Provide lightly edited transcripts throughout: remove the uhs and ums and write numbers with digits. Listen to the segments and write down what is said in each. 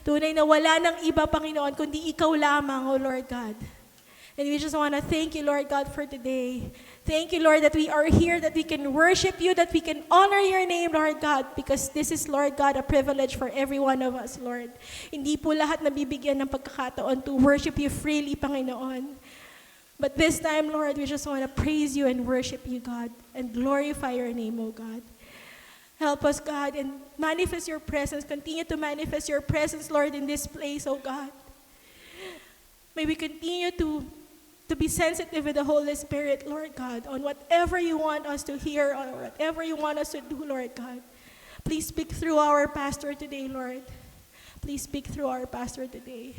Tunay na wala ng iba, Panginoon, kundi Ikaw lamang, O Lord God. And we just want to thank you, Lord God, for today. Thank you, Lord, that we are here, that we can worship you, that we can honor your name, Lord God, because this is, Lord God, a privilege for every one of us, Lord. Hindi po lahat nabibigyan ng pagkakataon to worship you freely, Panginoon. But this time, Lord, we just want to praise you and worship you, God, and glorify your name, O God. Help us, God, and manifest your presence. Continue to manifest your presence, Lord, in this place, oh God. May we continue to be sensitive with the Holy Spirit, Lord God, on whatever you want us to hear or whatever you want us to do, Lord God. Please speak through our pastor today, Lord. Please speak through our pastor today.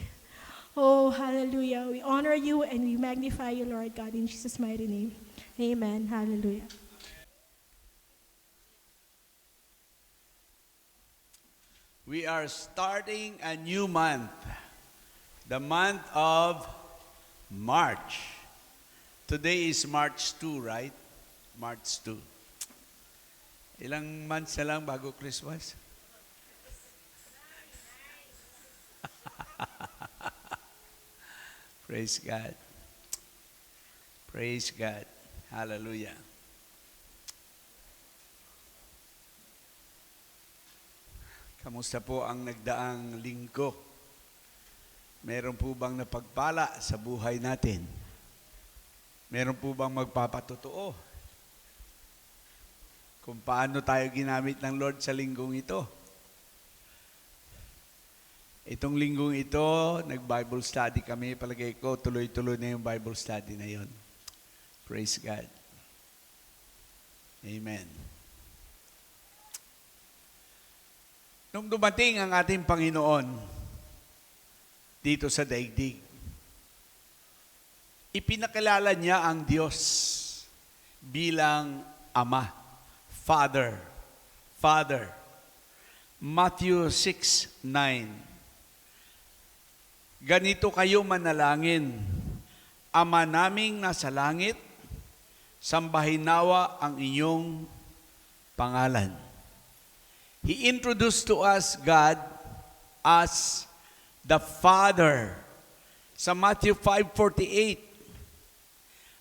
Oh, hallelujah. We honor you and we magnify you, Lord God, in Jesus' mighty name. Amen. Hallelujah. We are starting a new month, the month of March. Today is March 2, right? March 2. Ilang months na lang bago Christmas? Praise God. Praise God. Hallelujah. Kamusta po ang nagdaang linggo? Meron po bang napagpala sa buhay natin? Meron po bang magpapatotoo? Kung paano tayo ginamit ng Lord sa linggong ito? Itong linggong ito, nag-Bible study kami. Palagay ko, tuloy-tuloy na yung Bible study na yon. Praise God. Amen. Nung dumating ang ating Panginoon dito sa daigdig, ipinakilala niya ang Diyos bilang Ama, Father. Father. Matthew 6:9. Ganito kayo manalangin, Ama naming nasa langit, sambahin nawa ang inyong pangalan. He introduced to us God as the Father. Sa Matthew 5:48,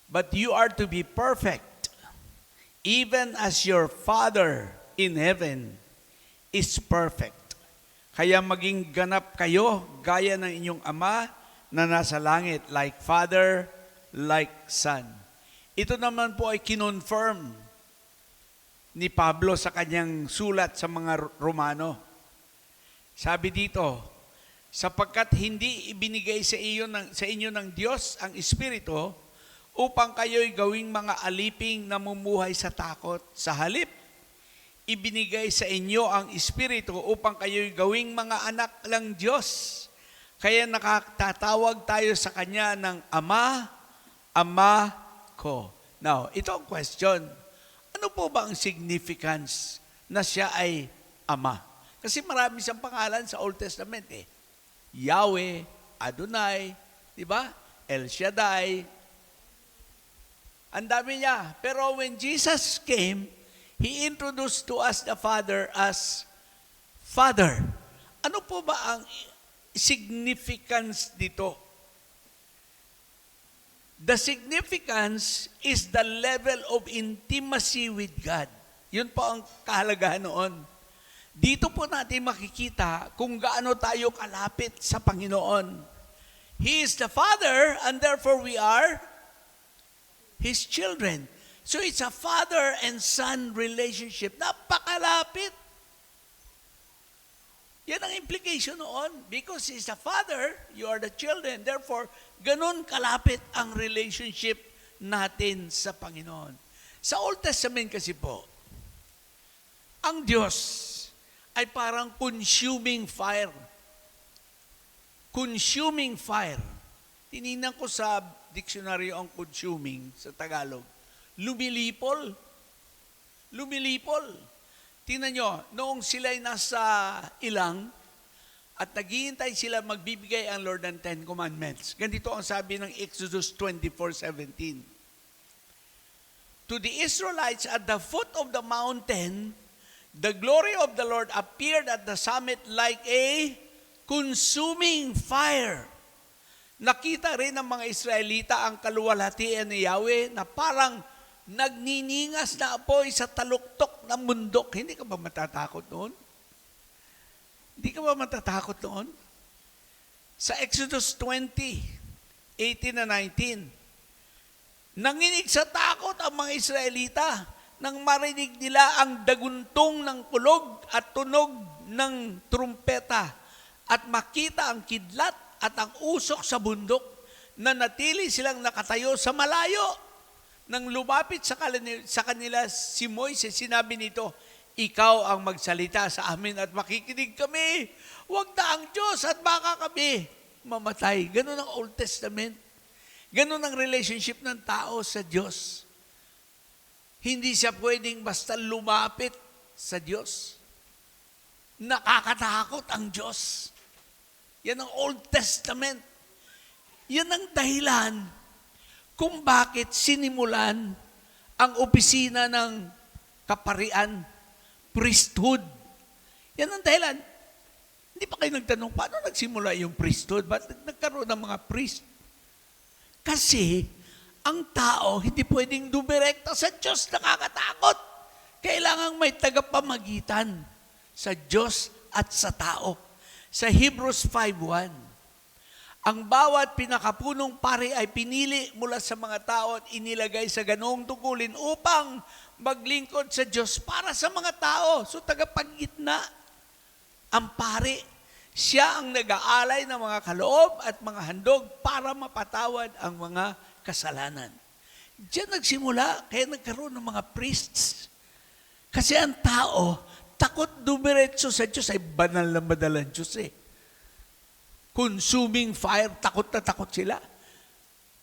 but you are to be perfect, even as your Father in heaven is perfect. Kaya maging ganap kayo gaya ng inyong Ama na nasa langit, like Father, like Son. Ito naman po ay kinonfirm ni Pablo sa kanyang sulat sa mga Romano. Sabi dito, sapagkat hindi ibinigay sa inyo ng Diyos ang Espiritu upang kayo'y gawing mga aliping namumuhay sa takot. Sa halip, ibinigay sa inyo ang Espiritu upang kayo'y gawing mga anak ng Diyos. Kaya nakatatawag tayo sa Kanya ng Ama, Ama ko. Now, ito ang question. Ano po ba ang significance na siya ay Ama? Kasi marami siyang pangalan sa Old Testament eh. Yahweh, Adonai, di ba? El Shaddai. Ang dami niya. Pero when Jesus came, He introduced to us the Father as Father. Ano po ba ang significance dito? The significance is the level of intimacy with God. Yun po ang kahalagahan noon. Dito po natin makikita kung gaano tayo kalapit sa Panginoon. He is the Father and therefore we are His children. So it's a father and son relationship. Napakalapit. Yan ang implication noon. Because He's the Father, you are the children. Therefore, ganun kalapit ang relationship natin sa Panginoon. Sa Old Testament kasi po, ang Diyos ay parang consuming fire. Consuming fire. Tinignan ko sa dictionary ang consuming sa Tagalog. Lumilipol. Lumilipol. Tingnan nyo, noong sila'y nasa ilang at naghihintay sila magbibigay ang Lord ng Ten Commandments. Ganito ang sabi ng Exodus 24:17. To the Israelites at the foot of the mountain, the glory of the Lord appeared at the summit like a consuming fire. Nakita rin ng mga Israelita ang kaluwalhatian ni Yahweh na parang nagniningas na apoy sa taluktok ng bundok. Hindi ka ba matatakot noon? Hindi ka ba matatakot noon? Sa Exodus 20:18 and 19, nanginig sa takot ang mga Israelita nang marinig nila ang daguntong ng kulog at tunog ng trumpeta at makita ang kidlat at ang usok sa bundok na natili silang nakatayo sa malayo. Nang lumapit sa kanila si Moises, sinabi nito, ikaw ang magsalita sa amin at makikinig kami. Huwag na ang Diyos at baka kami mamatay. Ganun ang Old Testament. Ganun ang relationship ng tao sa Diyos. Hindi siya pwedeng basta lumapit sa Diyos. Nakakatakot ang Diyos. Yan ang Old Testament. Yan ang dahilan kung bakit sinimulan ang opisina ng kaparian, priesthood. Yan ang dahilan. Hindi pa kayo nagtanong, paano nagsimula yung priesthood? Ba't nagkaroon ng mga priest? Kasi, ang tao hindi pwedeng dumirekta sa Diyos, nakakatakot. Kailangang may tagapamagitan sa Diyos at sa tao. Sa Hebrews 5:1, ang bawat pinakapunong pari ay pinili mula sa mga tao at inilagay sa ganoong tungkulin upang maglingkod sa Diyos para sa mga tao. So tagapagitna ang pari. Siya ang nag-aalay ng mga kaloob at mga handog para mapatawad ang mga kasalanan. Diyan nagsimula, kaya nagkaroon ng mga priests. Kasi ang tao, takot dumiretso sa Diyos ay banal na madalang Diyos eh. Consuming fire, takot na takot sila.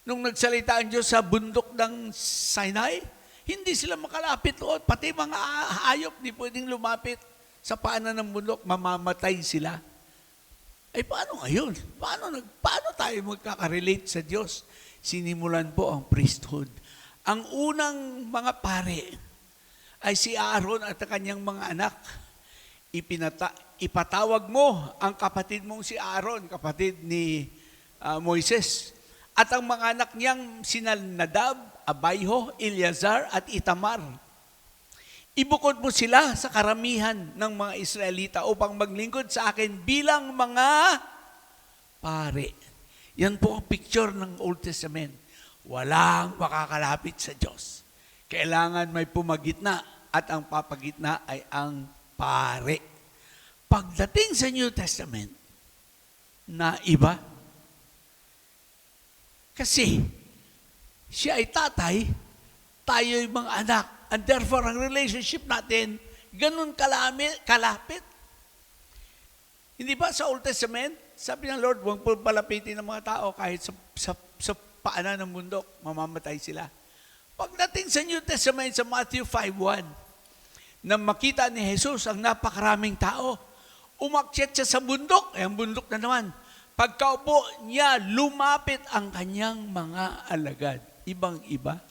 Nung nagsalita ang Diyos sa bundok ng Sinai, hindi sila makalapit doon. Pati mga hayop, di pwedeng lumapit sa paanan ng bundok, mamamatay sila. Ay paano ngayon? Paano tayo magkakarelate sa Diyos? Sinimulan po ang priesthood. Ang unang mga pare ay si Aaron at ang kanyang mga anak. Ipatawag mo ang kapatid mong si Aaron, kapatid ni Moises. At ang mga anak niyang sina Nadab, Abiho, Eleazar at Itamar. Ibukod mo sila sa karamihan ng mga Israelita upang maglingkod sa akin bilang mga pare. Yan po ang picture ng Old Testament. Walang makakalapit sa Diyos. Kailangan may pumagitna at ang papagitna ay ang pare. Pagdating sa New Testament, na iba. Kasi siya ay tatay, tayo ay mga anak. And therefore, ang relationship natin, ganun kalapit. Hindi ba sa Old Testament, sabi ng Lord, huwag po palapitin ng mga tao kahit sa paanan ng bundok, mamamatay sila. Pagdating sa New Testament, sa Matthew 5:1, nang makita ni Jesus ang napakaraming tao, umakyat siya sa bundok, ang bundok na naman. Pagkaupo niya, lumapit ang kanyang mga alagad. Ibang-iba.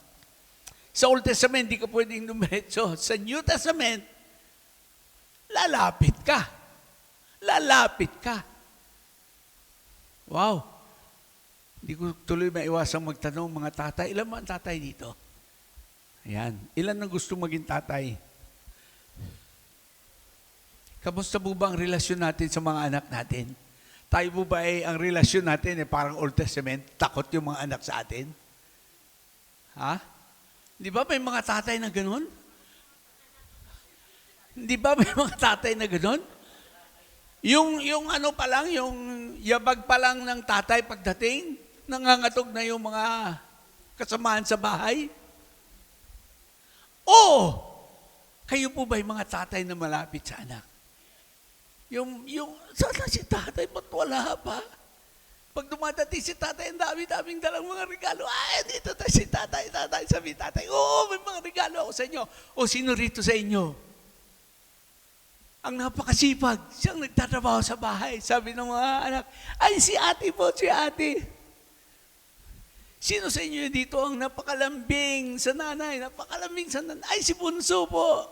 Sa Old Testament, hindi ka pwedeng dumiretso. Sa New Testament, lalapit ka. Lalapit ka. Wow. Hindi ko tuloy maiwasang magtanong, mga tatay, ilan ba ang tatay dito? Ayan. Ilan ang gusto maging tatay? Kamusta po ba ang relasyon natin sa mga anak natin? Tayo po ba ang relasyon natin parang Old Testament, takot yung mga anak sa atin? Ha? Di ba may mga tatay na gano'n? Di ba may mga tatay na gano'n? Yung ano pa lang, yung yabag pa lang ng tatay pagdating, nangangatog na yung mga kasamahan sa bahay. O, kayo po ba yung mga tatay na malapit sa anak? Sana si tatay, ba't wala pa? Pag dumadating si tatay, ang dami-daming dalang mga regalo. Ay, dito tayo si tatay. Sabi tatay, oo, may mga regalo ako sa inyo. O, sino rito sa inyo? Ang napakasipag, siyang nagtatrabaho sa bahay. Sabi ng mga anak, ay, si ate po, si ate. Sino sa inyo dito ang napakalambing sa nanay? Napakalambing sa nanay. Ay, si Bunso po.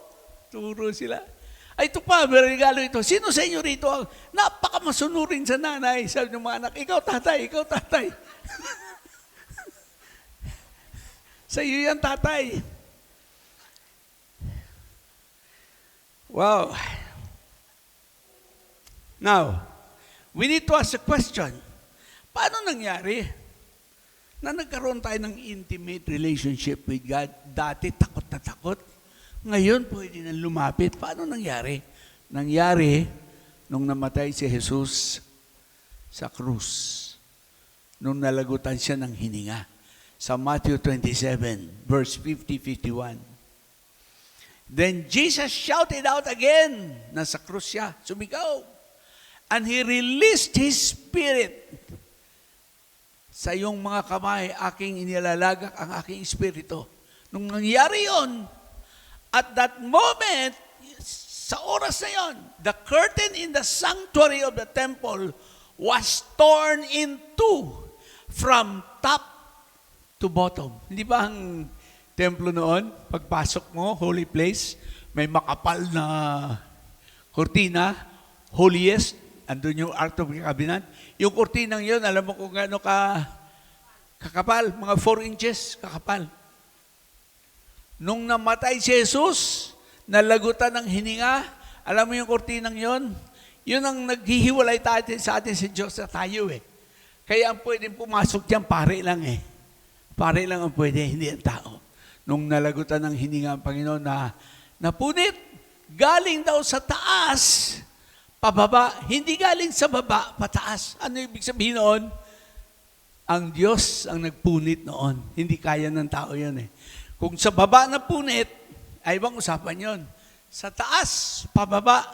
Turo sila. Ay, ito pa, may regalo ito. Sino sa inyo rito ang napakamasunurin sa nanay? Sabi ng mga anak, ikaw tatay, ikaw tatay. Sa iyo yan, tatay. Wow. Now, we need to ask a question. Paano nangyari na nagkaroon tayo ng intimate relationship with God? Dati takot na takot. Ngayon, pwede nang lumapit. Paano nangyari? Nangyari nung namatay si Jesus sa krus. Nung nalagutan siya ng hininga. Sa Matthew 27, verse 50-51. Then Jesus shouted out again. Nasa krus siya. Sumigaw. And He released His Spirit. Sa iyong mga kamay, aking inilalagak ang aking Espiritu. Nung nangyari yon, at that moment, sa oras na yon, the curtain in the sanctuary of the temple was torn in two from top to bottom. Hindi ba ang templo noon, pagpasok mo, holy place, may makapal na kurtina, holiest, andun yung Ark of the Covenant. Yung kurtinang yon, alam mo kung gaano kakapal, mga 4 inches kakapal. Nung namatay si Jesus, nalagutan ng hininga, alam mo yung kurtinang yon? Yun ang naghihiwalay sa atin si Diyos na tayo eh. Kaya ang pwedeng pumasok dyan, pare lang eh. Pare lang ang pwede, hindi ang tao. Nung nalagutan ng hininga ang Panginoon na napunit, galing daw sa taas, pababa, hindi galing sa baba, pataas. Ano ibig sabihin noon? Ang Diyos ang nagpunit noon. Hindi kaya ng tao yun eh. Kung sa baba na punit, ay ibang usapan yon. Sa taas, pababa,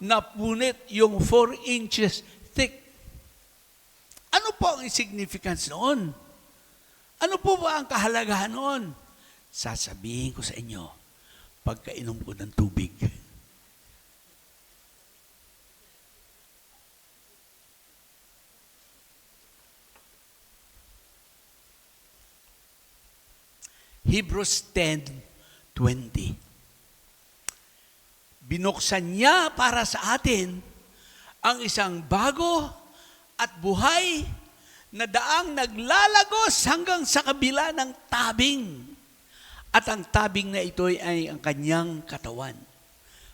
napunit yung 4 inches thick. Ano po ang significance noon? Ano po ba ang kahalagahan noon? Sasabihin ko sa inyo, pagkainom ko ng tubig. Hebrews 10:20. Binuksan niya para sa atin ang isang bago at buhay na daang naglalagos hanggang sa kabila ng tabing. At ang tabing na ito ay ang kanyang katawan.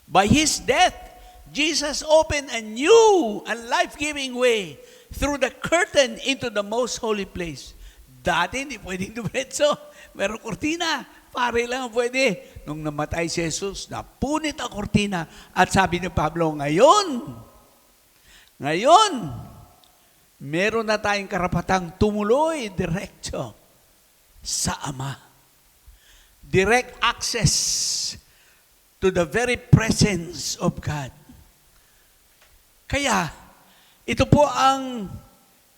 By His death, Jesus opened a new and life-giving way through the curtain into the most holy place. Dati hindi pwedeng dumiretso. Meron kortina. Pare lang ang pwede. Nung namatay si Jesus, napunit ang kortina. At sabi ni Pablo, ngayon, meron na tayong karapatang tumuloy diretso sa Ama. Direct access to the very presence of God. Kaya, ito po ang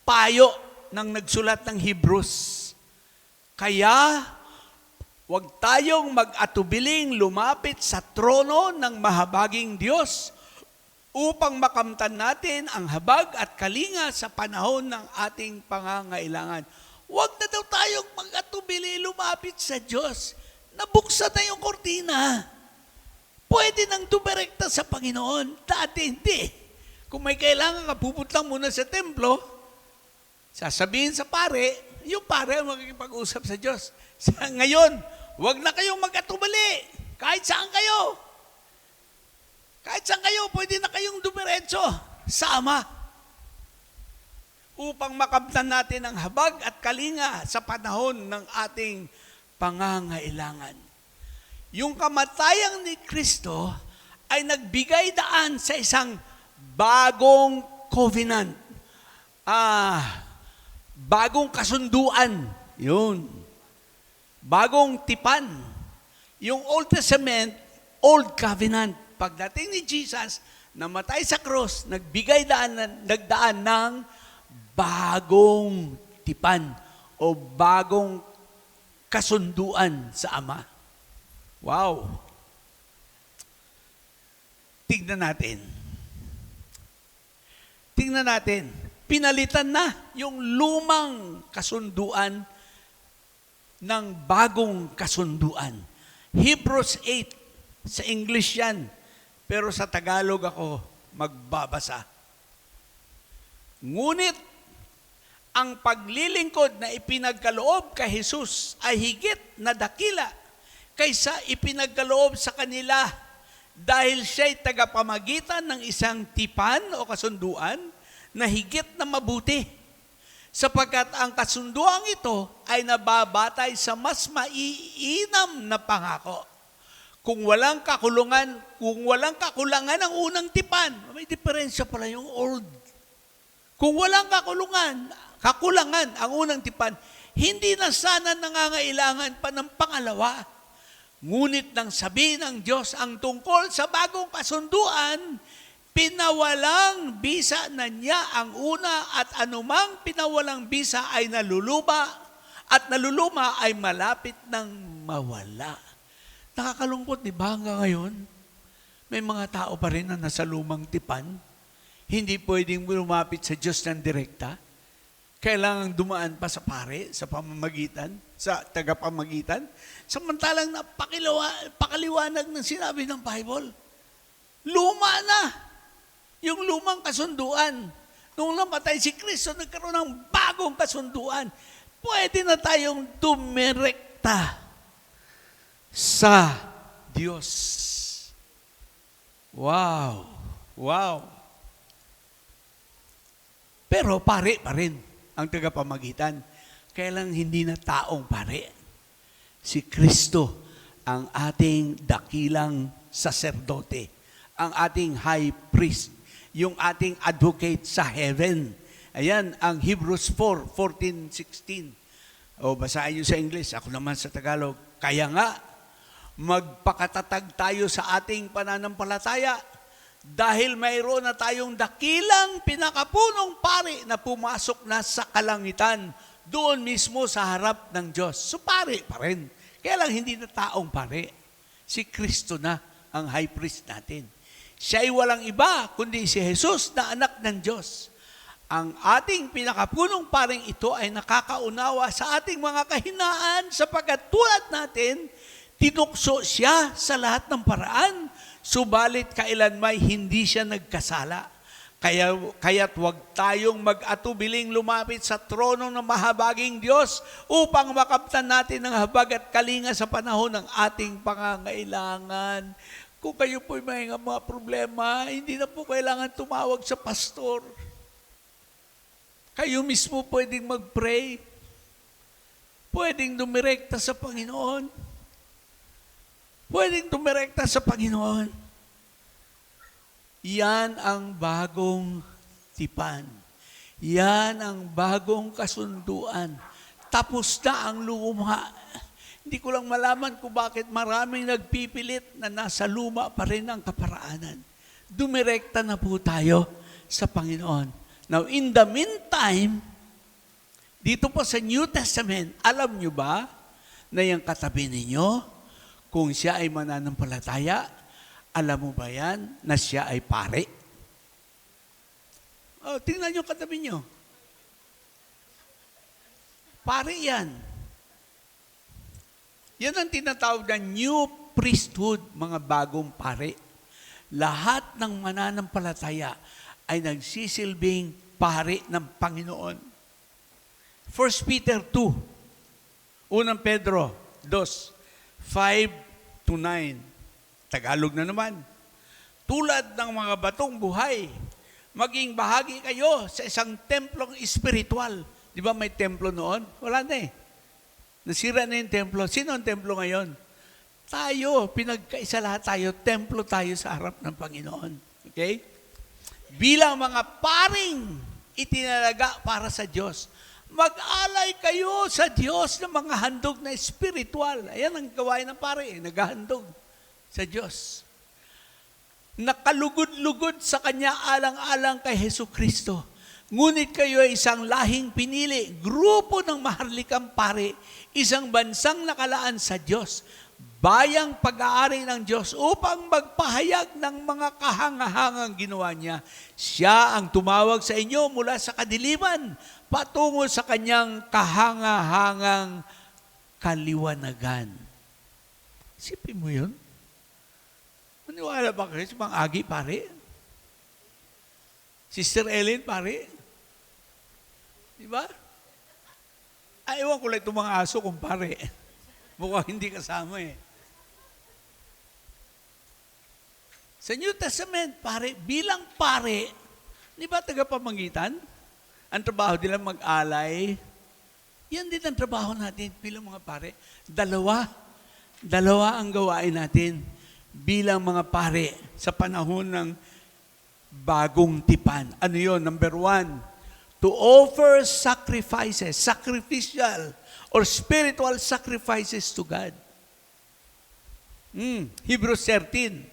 payo ng nagsulat ng Hebrews. Kaya, huwag tayong mag-atubiling lumapit sa trono ng mahabaging Diyos upang makamtan natin ang habag at kalinga sa panahon ng ating pangangailangan. Huwag na daw tayong mag-atubili lumapit sa Diyos. Nabuksan na yung kortina. Pwede nang dumirekta sa Panginoon. Dati hindi. Kung may kailangan ka, pupunta muna sa templo, sasabihin sa pare, yung pare ang makikipag-usap sa Diyos. Ngayon, huwag na kayong mag-atubali. Kahit saan kayo. Kahit saan kayo, pwede na kayong dumiretso sa Ama. Upang makamtan natin ang habag at kalinga sa panahon ng ating pangangailangan. Yung kamatayang ni Kristo ay nagbigay daan sa isang bagong covenant. Bagong kasunduan. Yun. Bagong tipan. Yung Old Testament, Old Covenant. Pagdating ni Jesus, namatay sa cross, nagdaan ng bagong tipan o bagong kasunduan sa Ama. Wow! Tingnan natin. Pinalitan na yung lumang kasunduan ng bagong kasunduan. Hebrews 8, sa English yan, pero sa Tagalog ako magbabasa. Ngunit, ang paglilingkod na ipinagkaloob kay Jesus ay higit na dakila kaysa ipinagkaloob sa kanila dahil siya'y tagapamagitan ng isang tipan o kasunduan na higit na mabuti. Sapagkat ang kasunduang ito ay nababatay sa mas maiinam na pangako. Kung walang kakulangan ang unang tipan, may diferensya pala yung old. Kung walang kakulangan ang unang tipan, hindi na sana nangangailangan pa ng pangalawa. Ngunit nang sabihin ng Diyos ang tungkol sa bagong kasunduan, pinawalang bisa na niya ang una at anumang pinawalang bisa ay naluluma at naluluma ay malapit ng mawala. Nakakalungkot, di ba, hanggang ngayon? May mga tao pa rin na nasa lumang tipan. Hindi pwedeng lumapit sa Diyos ng direkta. Kailangan dumaan pa sa pare, sa pamamagitan, sa tagapamagitan. Samantalang napakaliwanag ng sinabi ng Bible. Luma na yung lumang kasunduan. Nung namatay si Kristo, nagkaroon ng bagong kasunduan. Pwede na tayong dumirekta sa Diyos. Wow! Wow! Pero pare pa rin ang tagapamagitan. Kaya lang hindi na taong pare. Si Kristo ang ating dakilang saserdote, ang ating high priest, yung ating advocate sa heaven. Ayan, ang Hebrews 4:14-16. O basahin nyo sa English, ako naman sa Tagalog. Kaya nga, magpakatatag tayo sa ating pananampalataya dahil mayroon na tayong dakilang pinakapunong pari na pumasok na sa kalangitan doon mismo sa harap ng Diyos. So pari pa rin. Kaya lang hindi na taong pari. Si Kristo na ang high priest natin. Siya ay walang iba kundi si Jesus na anak ng Diyos. Ang ating pinakapunong paring ito ay nakakaunawa sa ating mga kahinaan sapagkat tulad natin, tinukso siya sa lahat ng paraan, subalit kailanmay hindi siya nagkasala. Kaya't huwag tayong mag-atubiling lumapit sa trono ng mahabaging Diyos upang makamtan natin ang habag at kalinga sa panahon ng ating pangangailangan. Kung kayo po'y may mga problema, hindi na po kailangan tumawag sa pastor. Kayo mismo pwedeng mag-pray. Pwedeng dumirekta sa Panginoon. Pwedeng dumirekta sa Panginoon. Yan ang bagong tipan. Yan ang bagong kasunduan. Tapos na ang luma. Hindi ko lang malaman kung bakit maraming nagpipilit na nasa luma pa rin ang kaparaanan. Dumirekta na po tayo sa Panginoon. Now, in the meantime, dito po sa New Testament, alam nyo ba na yung katabi ninyo, kung siya ay mananampalataya, alam mo ba yan na siya ay pare? Oh, tingnan nyo katabi nyo. Pare yan. Yan ang tinatawag na new priesthood, mga bagong pare. Lahat ng mananampalataya ay nagsisilbing pare ng Panginoon. 1 Peter 2, 1 Pedro 2, 5-9. Tagalog na naman. Tulad ng mga batong buhay, maging bahagi kayo sa isang templong espiritual. Di ba may templo noon? Wala na eh. Nasira na yung templo. Sino ang templo ngayon? Tayo. Pinagkaisa lahat tayo. Templo tayo sa harap ng Panginoon. Okay? Bilang mga paring itinalaga para sa Diyos, mag-alay kayo sa Diyos ng mga handog na espiritual. Ayan ang gawain ng pare, naghahandog sa Diyos. Nakalugod-lugod sa Kanya alang-alang kay Hesu Kristo. Ngunit kayo ay isang lahing pinili, grupo ng maharlikang pare, isang bansang nakalaan sa Diyos, bayang pag-aari ng Diyos upang magpahayag ng mga kahangahangang ginawa niya. Siya ang tumawag sa inyo mula sa kadiliman patungo sa Kanyang kahangahangang kaliwanagan. Isipin mo yun? Maniwala ba kayo sa mga Agi, pare? Sister Ellen, pare? Diba? Ay, ewan ko lang itong mga aso kung pare. Mukhang hindi kasama eh. Sa New Testament, pare, bilang pare, di ba tagapamagitan? Ang trabaho nila mag-alay. Yan din ang trabaho natin bilang mga pare. Dalawa ang gawain natin bilang mga pare sa panahon ng bagong tipan. Ano yun? Number 1, to offer sacrifices, sacrificial or spiritual sacrifices to God. Hebrews 13.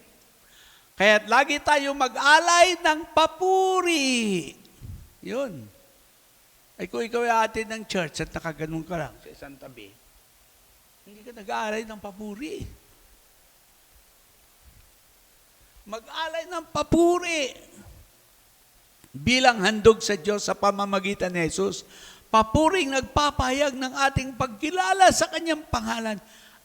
Kaya't lagi tayo mag-alay ng papuri. Yun. Ay kung ikaw ay atin ng church at nakaganon ka lang sa isang tabi, hindi ka nag-aalay ng papuri. Mag-alay ng papuri bilang handog sa Diyos sa pamamagitan ni Jesus. Papuring nagpapahayag ng ating pagkilala sa Kanyang pangalan.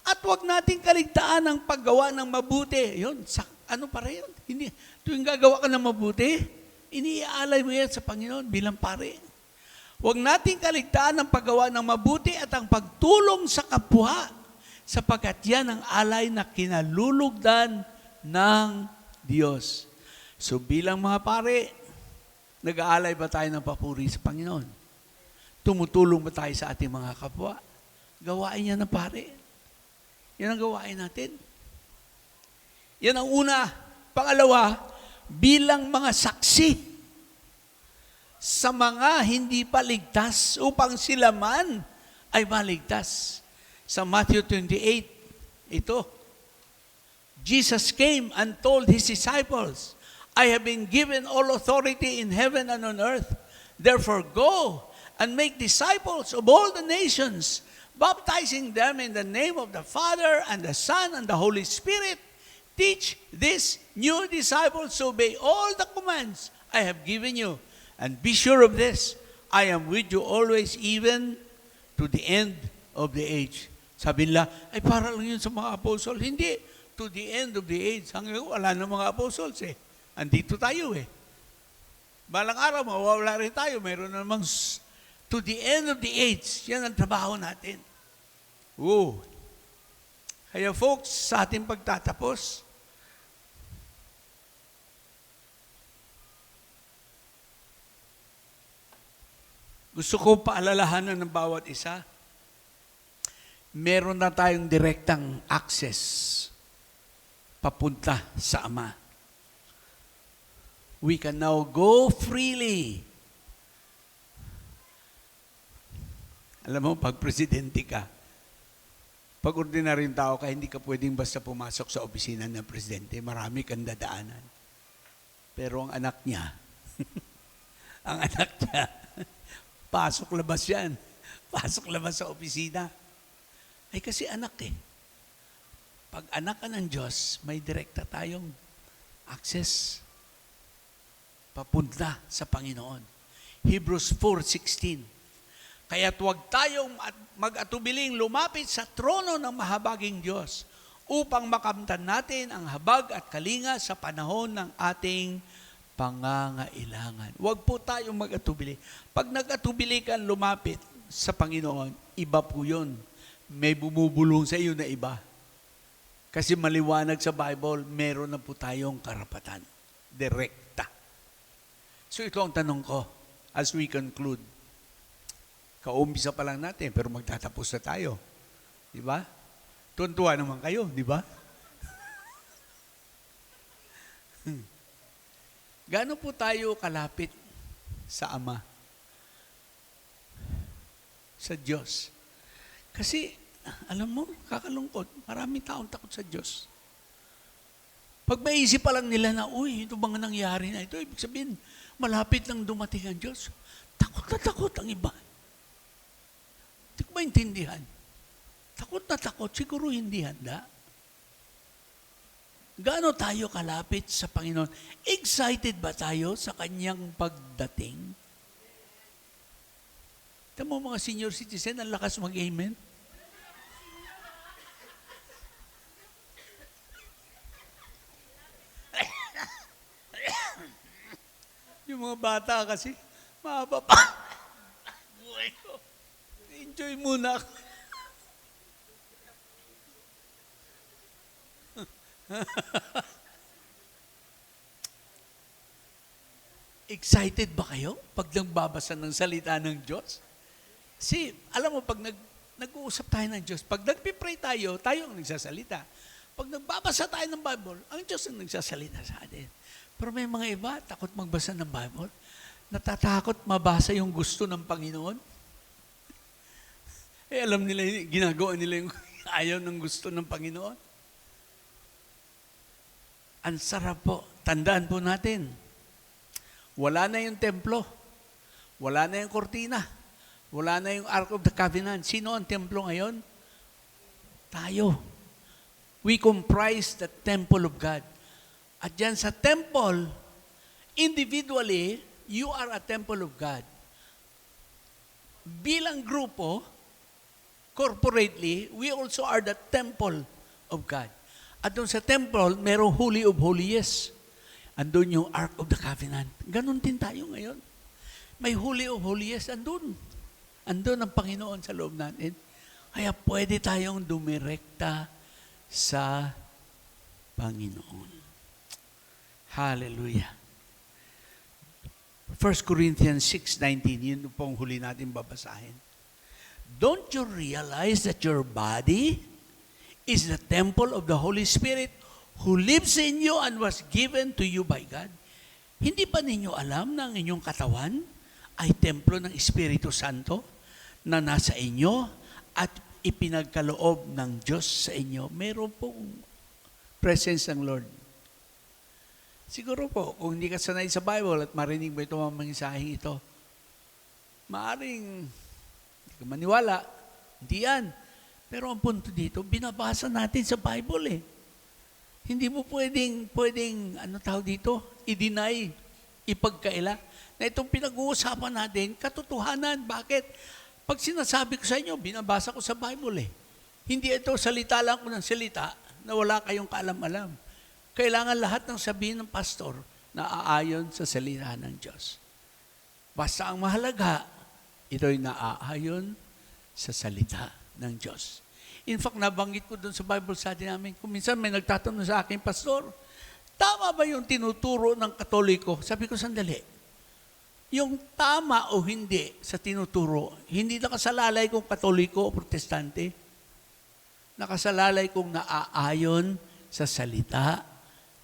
At huwag nating kaligtaan ang paggawa ng mabuti. Yun, ano para yun? Hindi, tuwing gagawa ka ng mabuti, iniaalay mo yan sa Panginoon bilang pare. Huwag nating kaligtaan ang paggawa ng mabuti at ang pagtulong sa kapwa, sapagkat yan ang alay na kinalulugdan ng Diyos. So bilang mga pare, nag-aalay ba tayo ng papuri sa Panginoon? Tumutulong ba tayo sa ating mga kapwa? Gawain yan ng pare. Yan ang gawain natin. Yan ang una. Pangalawa, bilang mga saksi sa mga hindi pa ligtas upang sila man ay maligtas. Sa Matthew 28, ito, Jesus came and told his disciples, I have been given all authority in heaven and on earth. Therefore, go and make disciples of all the nations, baptizing them in the name of the Father and the Son and the Holy Spirit. Teach these new disciples to obey all the commands I have given you. And be sure of this, I am with you always, even to the end of the age. Sabi nila, ay para lang yun sa mga apostol. Hindi, to the end of the age. Hanggang wala na mga apostles eh. Andito tayo eh. Balang araw, mawawala rin tayo. Meron na namang to the end of the age. Yan ang trabaho natin. Oo. Kaya folks, sa ating pagtatapos, gusto ko paalalahanan ng bawat isa, meron na tayong direktang access papunta sa Ama. We can now go freely. Alam mo, pag presidente ka, pag ordinaryong tao ka, hindi ka pwedeng basta pumasok sa opisina ng presidente. Marami kang dadaanan. Pero ang anak niya, pasok labas yan. Pasok labas sa opisina. Ay kasi anak eh. Pag anak ka ng Diyos, may direkta tayong access papunta sa Panginoon. Hebrews 4:16. Kaya't huwag tayong mag-atubiling lumapit sa trono ng mahabaging Diyos upang makamtan natin ang habag at kalinga sa panahon ng ating pangangailangan. Huwag po tayong mag-atubili. Pag nag-atubili ka lumapit sa Panginoon, iba po yun. May bumubulong sa iyo na iba. Kasi maliwanag sa Bible, meron na po tayong karapatan. Direkta. So ito ang tanong ko as we conclude. Kaumpisa pa lang natin, pero magtatapos na tayo. Di ba? Tuntua naman kayo, di ba? Gaano po tayo kalapit sa Ama? Sa Diyos. Kasi, alam mo, kakalungkot, maraming taong takot sa Diyos. Pag maisip pa lang nila na, uy, ito bang nangyari na ito, ibig sabihin, malapit lang dumating ang Diyos. Takot na takot ang iba. Hindi ko maintindihan. Takot na takot, siguro hindi handa. Gaano tayo kalapit sa Panginoon? Excited ba tayo sa Kanyang pagdating? Ito mo mga senior citizen, ang lakas mag-amen. Yung mga bata kasi, mahaba pa. Buhay ko. Enjoy muna ako. Excited ba kayo pag nagbabasa ng salita ng Diyos? Kasi, alam mo, pag nag-uusap tayo ng Diyos, pag nagpipray tayo, tayo ang nagsasalita. Pag nagbabasa tayo ng Bible, ang Diyos ang nagsasalita sa atin. Pero may mga iba, takot magbasa ng Bible, natatakot mabasa yung gusto ng Panginoon. Alam nila, ginagawa nila yung ayaw ng gusto ng Panginoon. Ang sarap po. Tandaan po natin, wala na yung templo, wala na yung kortina, wala na yung Ark of the Covenant. Sino ang templo ngayon? Tayo. We comprise the temple of God. At dyan sa temple, individually, you are a temple of God. Bilang grupo, corporately, we also are the temple of God. At doon sa temple, merong Holy of Holies. Andun yung Ark of the Covenant. Ganon din tayo ngayon. May Holy of Holies, andun. Andun ang Panginoon sa loob natin. Kaya pwede tayong dumirekta sa Panginoon. Hallelujah. 1 Corinthians 6:19, yun pong huli natin babasahin. Don't you realize that your body is the temple of the Holy Spirit who lives in you and was given to you by God? Hindi ba ninyo alam na ang inyong katawan ay templo ng Espiritu Santo na nasa inyo at ipinagkaloob ng Diyos sa inyo? Meron pong presence ng Lord. Siguro po, kung hindi ka sanay sa Bible at marinig mo ito mga mensaheng ito, maaring hindi ka maniwala. Hindi yan. Pero ang punto dito, binabasa natin sa Bible eh. Hindi mo pwedeng ano tawag dito, i-deny, ipagkaila, na itong pinag-uusapan natin, katotohanan. Bakit? Pag sinasabi ko sa inyo, binabasa ko sa Bible eh. Hindi ito salita lang ko ng salita na wala kayong kaalam-alam. Kailangan lahat ng sabihin ng pastor na aayon sa salita ng Diyos. Basta ang mahalaga, ito'y naaayon sa salita ng Diyos. In fact, nabanggit ko doon sa Bible study namin, kung minsan may nagtatanong sa akin, Pastor, tama ba yung tinuturo ng Katoliko? Sabi ko, sandali. Yung tama o hindi sa tinuturo, hindi nakasalalay kung Katoliko o Protestante. Nakasalalay kung naaayon sa salita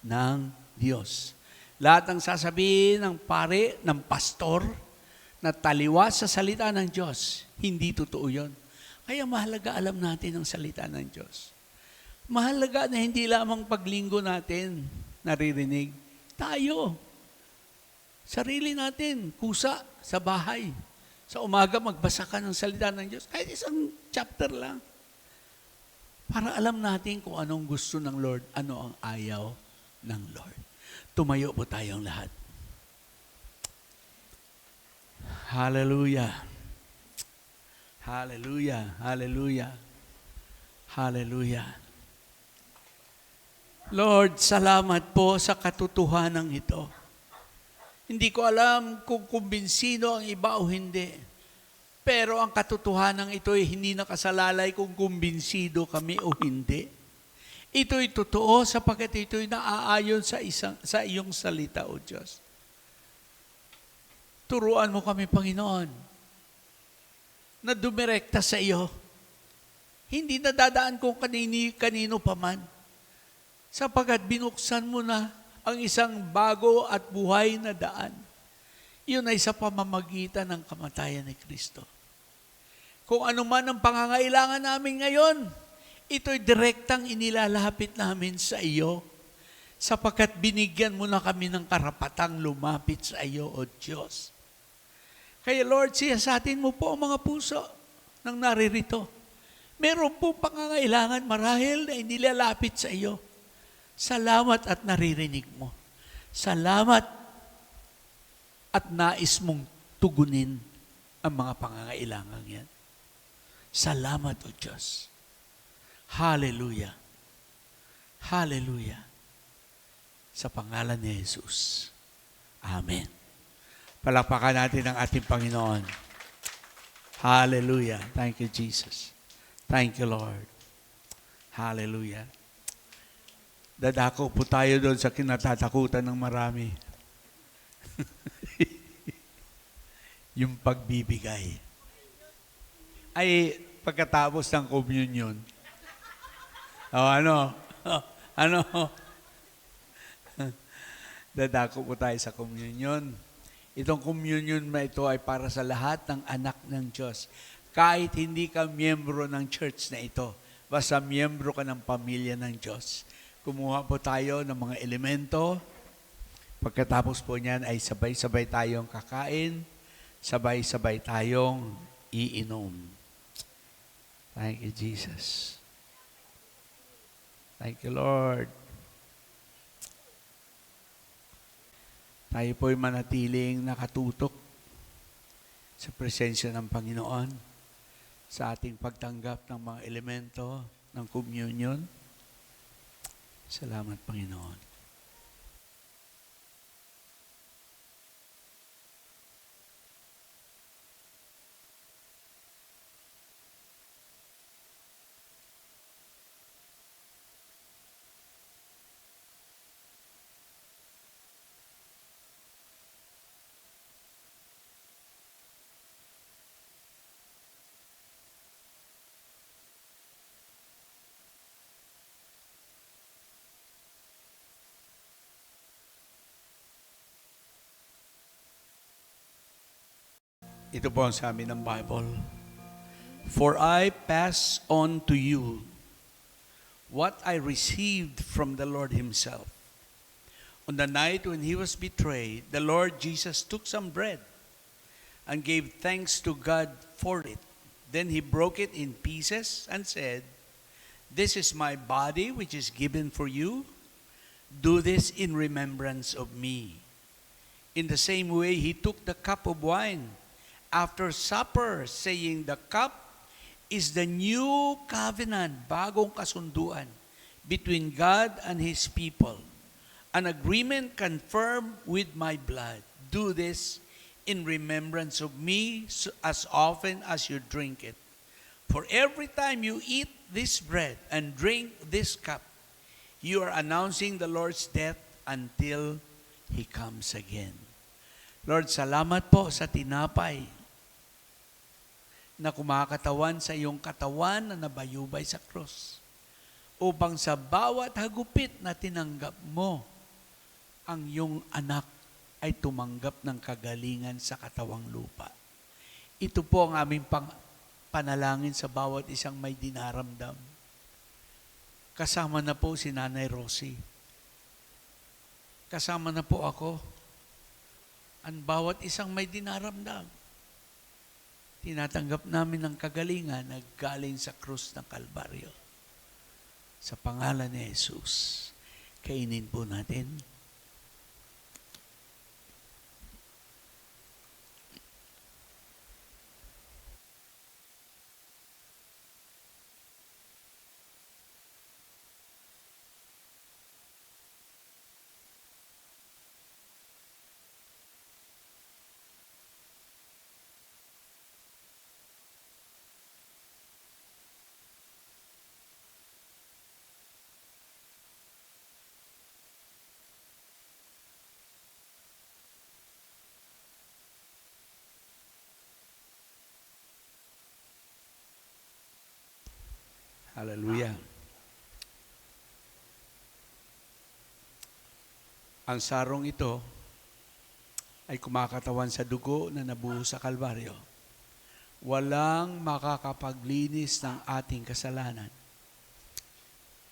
ng Diyos. Lahat ng sasabihin ng pare, ng pastor, na taliwas sa salita ng Diyos, hindi totoo yun. Kaya mahalaga alam natin ang salita ng Diyos. Mahalaga na hindi lamang paglinggo natin naririnig. Tayo, sarili natin, kusa sa bahay. Sa umaga, magbasa ka ng salita ng Diyos. Kahit isang chapter lang. Para alam natin kung anong gusto ng Lord, ano ang ayaw ng Lord. Tumayo po tayong lahat. Hallelujah. Hallelujah. Hallelujah. Hallelujah. Lord, salamat po sa katotohanan ito. Hindi ko alam kung kumbinsido ang iba o hindi. Pero ang katotohanan ito ay hindi nakasalalay kung kumbinsido kami o hindi. Ito'y totoo sapagkat ito'y naaayon sa iyong salita, O Diyos. Turuan mo kami, Panginoon, na dumirekta sa iyo. Hindi nadadaan kung kanino pa man. Sapagkat binuksan mo na ang isang bago at buhay na daan. Iyon ay sa pamamagitan ng kamatayan ni Kristo. Kung ano man ang pangangailangan namin ngayon, ito'y direktang inilalapit namin sa iyo. Sapagkat binigyan mo na kami ng karapatang lumapit sa iyo, O Diyos. Kaya Lord, siyasatin mo po ang mga puso ng naririto. Meron po pangangailangan marahil na inilalapit sa iyo. Salamat at naririnig mo. Salamat at nais mong tugunin ang mga pangangailangan yan. Salamat, O Diyos. Hallelujah. Hallelujah. Sa pangalan ni Jesus. Amen. Palakpakan natin ang ating Panginoon. Hallelujah. Thank you, Jesus. Thank you, Lord. Hallelujah. Dadako po tayo doon sa kinatatakutan ng marami. Yung pagbibigay. Ay, pagkatapos ng communion. Ano? Dadako po tayo sa communion. Itong communion na ito ay para sa lahat ng anak ng Diyos. Kahit hindi ka miyembro ng church na ito, basta miyembro ka ng pamilya ng Diyos. Kumuha po tayo ng mga elemento. Pagkatapos po niyan ay sabay-sabay tayong kakain, sabay-sabay tayong iinom. Thank you, Jesus. Thank you, Lord. Tayo po'y manatiling nakatutok sa presensya ng Panginoon sa ating pagtanggap ng mga elemento ng communion. Salamat, Panginoon. Ito po ang sabi ng Bible. For I pass on to you what I received from the Lord himself. On the night when he was betrayed, the Lord Jesus took some bread and gave thanks to God for it. Then he broke it in pieces and said, "This is my body which is given for you. Do this in remembrance of me." In the same way, he took the cup of wine after supper, saying, "The cup is the new covenant," bagong kasunduan, "between God and his people, an agreement confirmed with my blood. Do this in remembrance of me as often as you drink it. For every time you eat this bread and drink this cup, you are announcing the Lord's death until He comes again." Lord, salamat po sa tinapay na kumakatawan sa iyong katawan na nabayubay sa krus, upang sa bawat hagupit na tinanggap mo, ang iyong anak ay tumanggap ng kagalingan sa katawang lupa. Ito po ang aming panalangin sa bawat isang may dinaramdam. Kasama na po si Nanay Rosie. Kasama na po ako. Ang bawat isang may dinaramdam. Tinatanggap namin ang kagalingan na galing sa krus ng Kalbaryo. Sa pangalan ni Jesus, kainin po natin. Hallelujah. Ang sarong ito ay kumakatawan sa dugo na nabuhos sa Kalbaryo. Walang makakapaglinis ng ating kasalanan,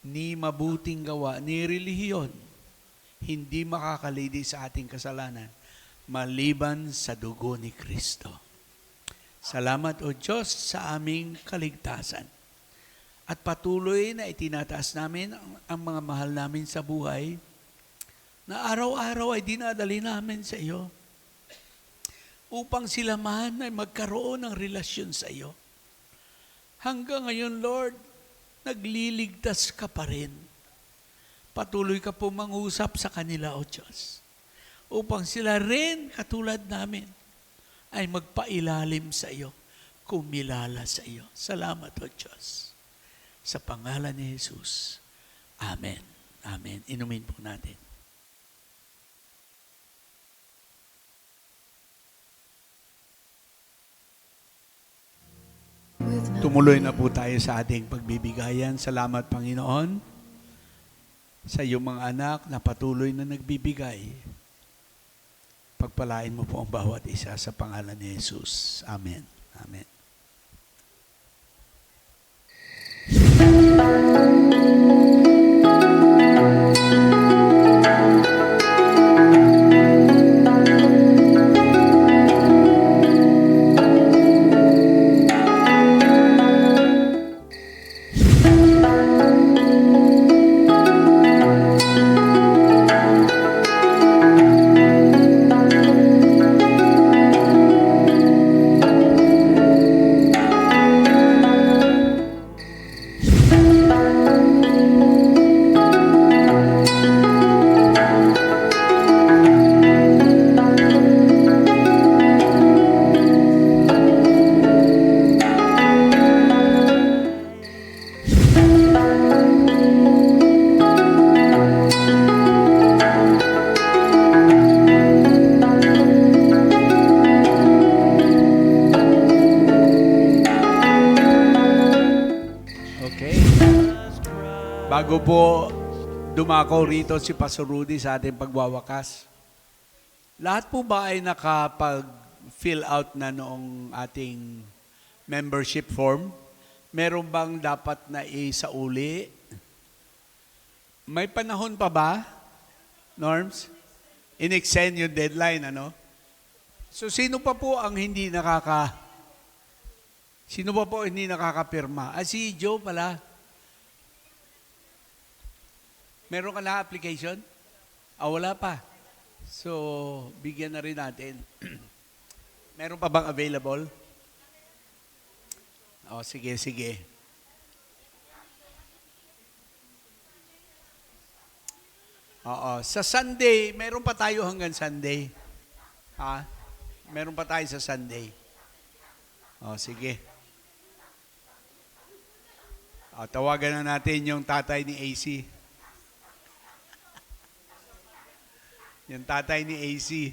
ni mabuting gawa, ni relihiyon, hindi makakalinis sa ating kasalanan, maliban sa dugo ni Kristo. Salamat, O Diyos, sa aming kaligtasan. At patuloy na itinataas namin ang mga mahal namin sa buhay, na araw-araw ay dinadali namin sa iyo, upang sila man ay magkaroon ng relasyon sa iyo. Hanggang ngayon, Lord, nagliligtas ka pa rin. Patuloy ka po mangusap sa kanila, O Diyos, upang sila rin, katulad namin, ay magpailalim sa iyo, kumilala sa iyo. Salamat, O Diyos. Sa pangalan ni Jesus. Amen. Amen. Inumin po natin. Tumuloy na po tayo sa ating pagbibigayan. Salamat, Panginoon, sa iyong mga anak na patuloy na nagbibigay. Pagpalain mo po ang bawat isa sa pangalan ni Jesus. Amen. Amen. Bago po dumako rito si Pastor Rudy sa ating pagwawakas, lahat po ba ay nakapag-fill out na noong ating membership form? Meron bang dapat na isauli? May panahon pa ba, Norms? In-extend yung deadline, ano? So, sino pa po hindi nakakapirma? Si Joe pala. Meron ka na application? Wala pa. So, bigyan na rin natin. Meron pa bang available? Sige, sige. Sa Sunday, meron pa tayo hanggang Sunday. Meron pa tayo sa Sunday. Sige. Tawagan na natin yung tatay ni AC. Yung tatay ni AC.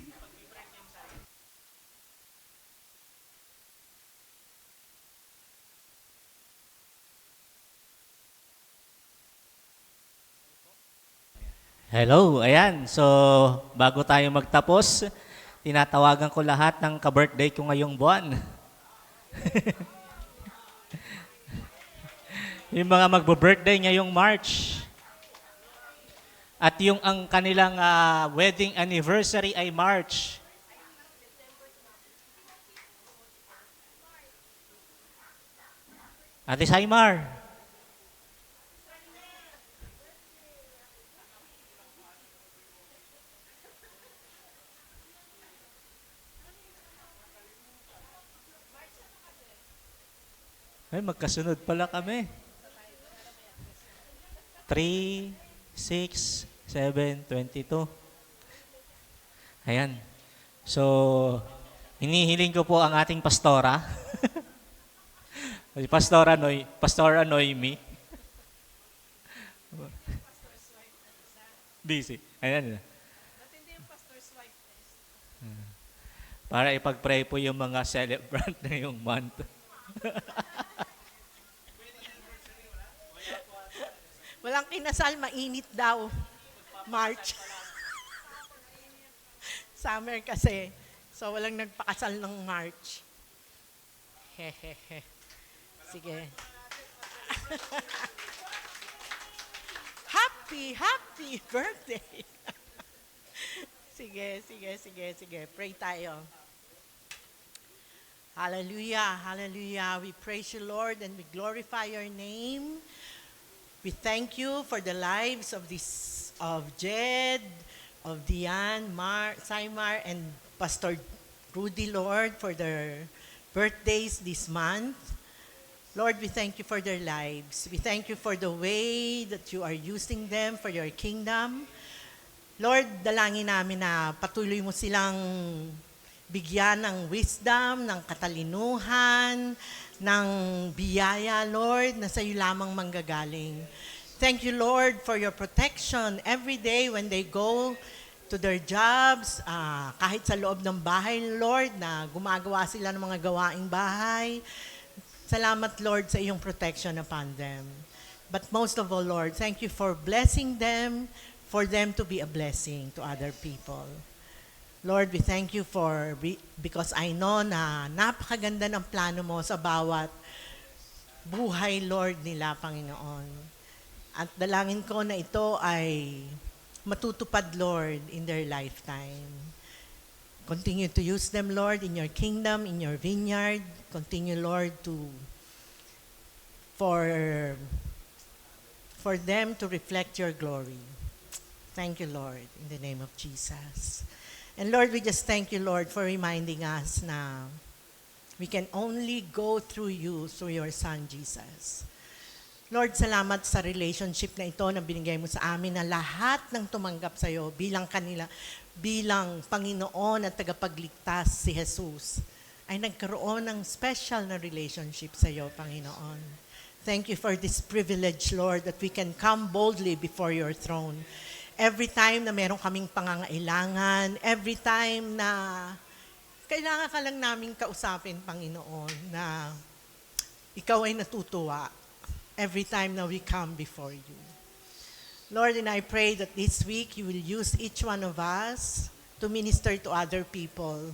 Hello, ayan. So, bago tayo magtapos, tinatawagan ko lahat ng ka-birthday ko ngayong buwan. Yung mga magbo-birthday ngayong March. At yung ang kanilang wedding anniversary ay March. Ate Saimar. Ay, magkasunod pala kami. 3, 6, 7, 22. Ayan. So, hinihiling ko po ang ating pastora. Pastora Noemi. Busy. Ayan. Para ipag-pray po yung mga celebrant na yung month. Walang kinasal, mainit daw. March. Summer kasi. So, walang nagpakasal ng March. Hehehe. Sige. Happy birthday. Sige. Pray tayo. Hallelujah. We praise you, Lord, and we glorify your name. We thank you for the lives of Jed, of Diane, Saimar, and Pastor Rudy, Lord, for their birthdays this month. Lord, we thank you for their lives. We thank you for the way that you are using them for your kingdom. Lord, dalangin namin na patuloy mo silang bigyan ng wisdom, ng katalinuhan, ng biyaya, Lord, na sa iyo lamang manggagaling. Thank you, Lord, for your protection every day when they go to their jobs, kahit sa loob ng bahay, Lord, na gumagawa sila ng mga gawaing bahay. Salamat, Lord, sa iyong protection upon them. But most of all, Lord, thank you for blessing them, for them to be a blessing to other people. Lord, we thank you because I know na napakaganda ng plano mo sa bawat buhay, Lord, nila, Panginoon. At dalangin ko na ito ay matutupad, Lord, in their lifetime. Continue to use them, Lord, in your kingdom, in your vineyard. Continue, Lord, for them to reflect your glory. Thank you, Lord, in the name of Jesus. And Lord, we just thank you, Lord, for reminding us na we can only go through you, through your Son, Jesus. Lord, salamat sa relationship na ito na binigay mo sa amin na lahat ng tumanggap sa iyo bilang Panginoon at tagapagligtas si Jesus ay nagkaroon ng special na relationship sa iyo, Panginoon. Thank you for this privilege, Lord, that we can come boldly before your throne. Every time na meron kaming pangangailangan, every time na kailangan ka lang naming kausapin, Panginoon, na ikaw ay natutuwa every time na we come before you. Lord, and I pray that this week you will use each one of us to minister to other people.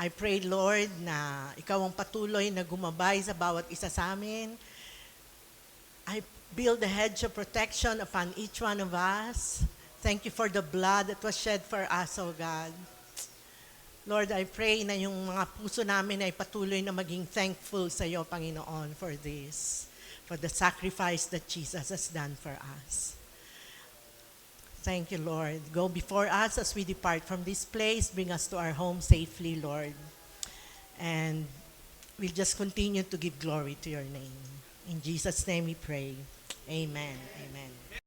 I pray, Lord, na ikaw ang patuloy na gumabay sa bawat isa sa amin. I build a hedge of protection upon each one of us. Thank you for the blood that was shed for us, O God. Lord, I pray na yung mga puso namin ay patuloy na maging thankful sa iyo, Panginoon, for this, for the sacrifice that Jesus has done for us. Thank you, Lord. Go before us as we depart from this place. Bring us to our home safely, Lord. And we'll just continue to give glory to your name. In Jesus' name we pray. Amen. Amen.